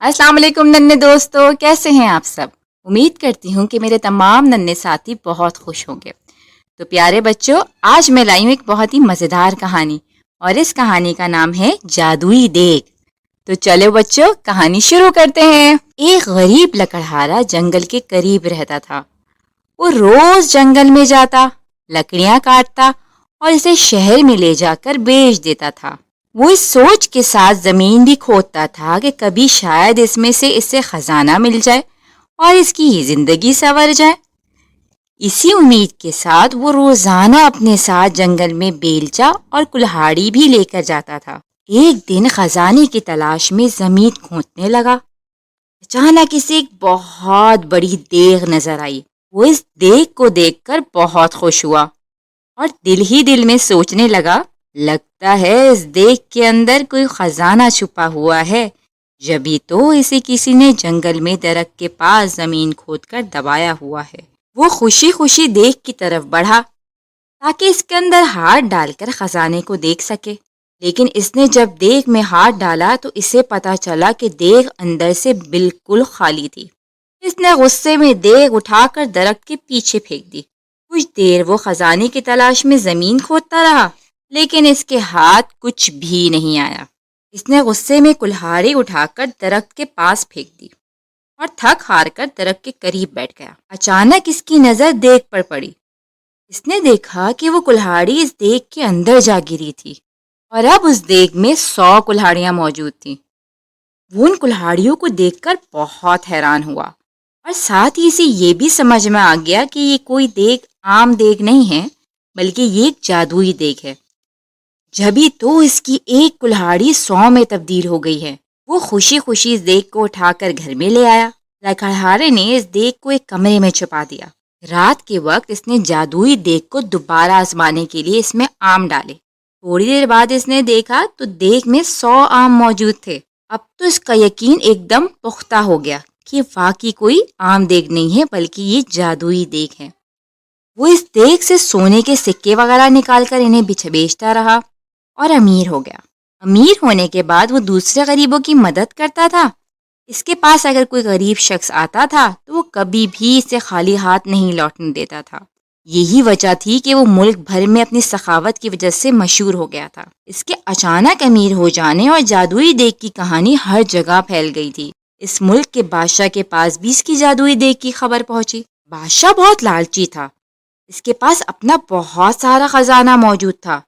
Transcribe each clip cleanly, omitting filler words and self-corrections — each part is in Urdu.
السلام علیکم ننھے دوستو، کیسے ہیں آپ سب؟ امید کرتی ہوں کہ میرے تمام ننھے ساتھی بہت خوش ہوں گے۔ تو پیارے بچوں، آج میں لائی ہوں ایک بہت ہی مزیدار کہانی، اور اس کہانی کا نام ہے جادوئی دیگ۔ تو چلو بچوں، کہانی شروع کرتے ہیں۔ ایک غریب لکڑہارا جنگل کے قریب رہتا تھا۔ وہ روز جنگل میں جاتا، لکڑیاں کاٹتا اور اسے شہر میں لے جا کر بیچ دیتا تھا۔ وہ اس سوچ کے ساتھ زمین بھی کھودتا تھا کہ کبھی شاید اس میں سے اسے خزانہ مل جائے اور اس کی زندگی سنور جائے۔ اسی امید کے ساتھ وہ روزانہ اپنے ساتھ جنگل میں بیلچا اور کلہاڑی بھی لے کر جاتا تھا۔ ایک دن خزانے کی تلاش میں زمین کھودنے لگا۔ اچانک اسے ایک بہت بڑی دیگ نظر آئی۔ وہ اس دیگ کو دیکھ کر بہت خوش ہوا اور دل ہی دل میں سوچنے لگتا ہے اس دیگ کے اندر کوئی خزانہ چھپا ہوا ہے، جبھی تو اسے کسی نے جنگل میں درخت کے پاس زمین کھود کر دبایا ہوا ہے۔ وہ خوشی خوشی دیگ کی طرف بڑھا تاکہ اس کے اندر ہاتھ ڈال کر خزانے کو دیکھ سکے، لیکن اس نے جب دیگ میں ہاتھ ڈالا تو اسے پتا چلا کہ دیگ اندر سے بالکل خالی تھی۔ اس نے غصے میں دیگ اٹھا کر درخت کے پیچھے پھینک دی۔ کچھ دیر وہ خزانے کی تلاش میں زمین کھودتا رہا، لیکن اس کے ہاتھ کچھ بھی نہیں آیا۔ اس نے غصے میں کلہاڑی اٹھا کر درخت کے پاس پھینک دی اور تھک ہار کر درخت کے قریب بیٹھ گیا۔ اچانک اس کی نظر دیگ پر پڑی۔ اس نے دیکھا کہ وہ کلہاڑی اس دیگ کے اندر جا گری تھی اور اب اس دیگ میں 100 کلہاڑیاں موجود تھیں۔ وہ ان کلہاڑیوں کو دیکھ کر بہت حیران ہوا اور ساتھ ہی اسے یہ بھی سمجھ میں آ گیا کہ یہ کوئی دیگ عام دیگ نہیں ہے، بلکہ یہ ایک جادوئی دیگ ہے۔ جبھی تو اس کی ایک کلہاڑی 100 میں تبدیل ہو گئی ہے۔ وہ خوشی خوشی اس دیگ کو اٹھا کر گھر میں لے آیا۔ لکڑہارے نے اس دیگ کو ایک کمرے میں چھپا دیا۔ رات کے وقت اس نے جادوئی دیگ کو دوبارہ آزمانے کے لیے اس میں آم ڈالے۔ تھوڑی دیر بعد اس نے دیکھا تو دیگ میں 100 آم موجود تھے۔ اب تو اس کا یقین ایک دم پختہ ہو گیا کہ واقعی کوئی عام دیگ نہیں ہے، بلکہ یہ جادوئی دیگ ہے۔ وہ اس دیگ سے سونے کے سکے وغیرہ نکال کر انہیں بیچتا رہا اور امیر ہو گیا۔ امیر ہونے کے بعد وہ دوسرے غریبوں کی مدد کرتا تھا۔ اس کے پاس اگر کوئی غریب شخص آتا تھا تو وہ کبھی بھی اسے خالی ہاتھ نہیں لوٹنے دیتا تھا۔ یہی وجہ تھی کہ وہ ملک بھر میں اپنی سخاوت کی وجہ سے مشہور ہو گیا تھا۔ اس کے اچانک امیر ہو جانے اور جادوئی دیگ کی کہانی ہر جگہ پھیل گئی تھی۔ اس ملک کے بادشاہ کے پاس بھی اس کی جادوئی دیگ کی خبر پہنچی۔ بادشاہ بہت لالچی تھا۔ اس کے پاس اپنا بہت سارا خزانہ موجود تھا۔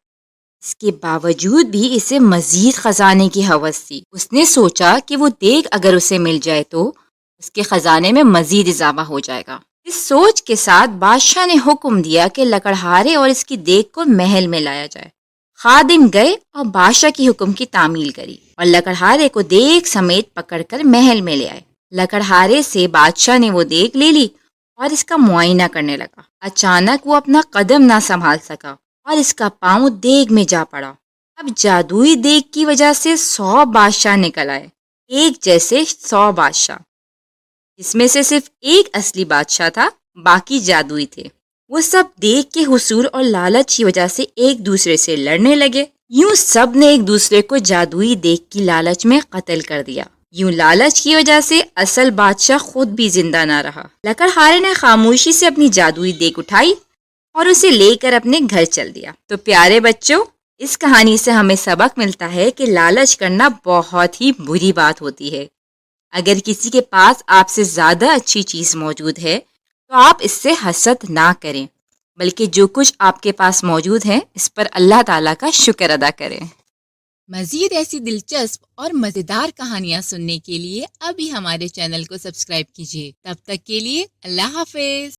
اس کے باوجود بھی اسے مزید خزانے کی ہوس تھی۔ اس نے سوچا کہ وہ دیگ اگر اسے مل جائے تو اس کے خزانے میں مزید اضافہ ہو جائے گا۔ اس سوچ کے ساتھ بادشاہ نے حکم دیا کہ لکڑہارے اور اس کی دیگ کو محل میں لایا جائے۔ خادم گئے اور بادشاہ کی حکم کی تعمیل کری اور لکڑہارے کو دیگ سمیت پکڑ کر محل میں لے آئے۔ لکڑہارے سے بادشاہ نے وہ دیگ لے لی اور اس کا معائنہ کرنے لگا۔ اچانک وہ اپنا قدم نہ سنبھال سکا اور اس کا پاؤں دیگ میں جا پڑا۔ اب جادوئی دیگ کی وجہ سے 100 بادشاہ نکل آئے، ایک جیسے 100 بادشاہ، اس میں سے صرف ایک اصلی بادشاہ تھا، باقی جادوئی تھے۔ وہ سب دیگ کے حصول اور لالچ کی وجہ سے ایک دوسرے سے لڑنے لگے۔ یوں سب نے ایک دوسرے کو جادوئی دیگ کی لالچ میں قتل کر دیا۔ یوں لالچ کی وجہ سے اصل بادشاہ خود بھی زندہ نہ رہا۔ لکڑہارے نے خاموشی سے اپنی جادوئی دیگ اٹھائی اور اسے لے کر اپنے گھر چل دیا۔ تو پیارے بچوں، اس کہانی سے ہمیں سبق ملتا ہے کہ لالچ کرنا بہت ہی بری بات ہوتی ہے۔ اگر کسی کے پاس آپ سے زیادہ اچھی چیز موجود ہے تو آپ اس سے حسد نہ کریں، بلکہ جو کچھ آپ کے پاس موجود ہے اس پر اللہ تعالیٰ کا شکر ادا کریں۔ مزید ایسی دلچسپ اور مزیدار کہانیاں سننے کے لیے ابھی ہمارے چینل کو سبسکرائب کیجیے۔ تب تک کے لیے اللہ حافظ۔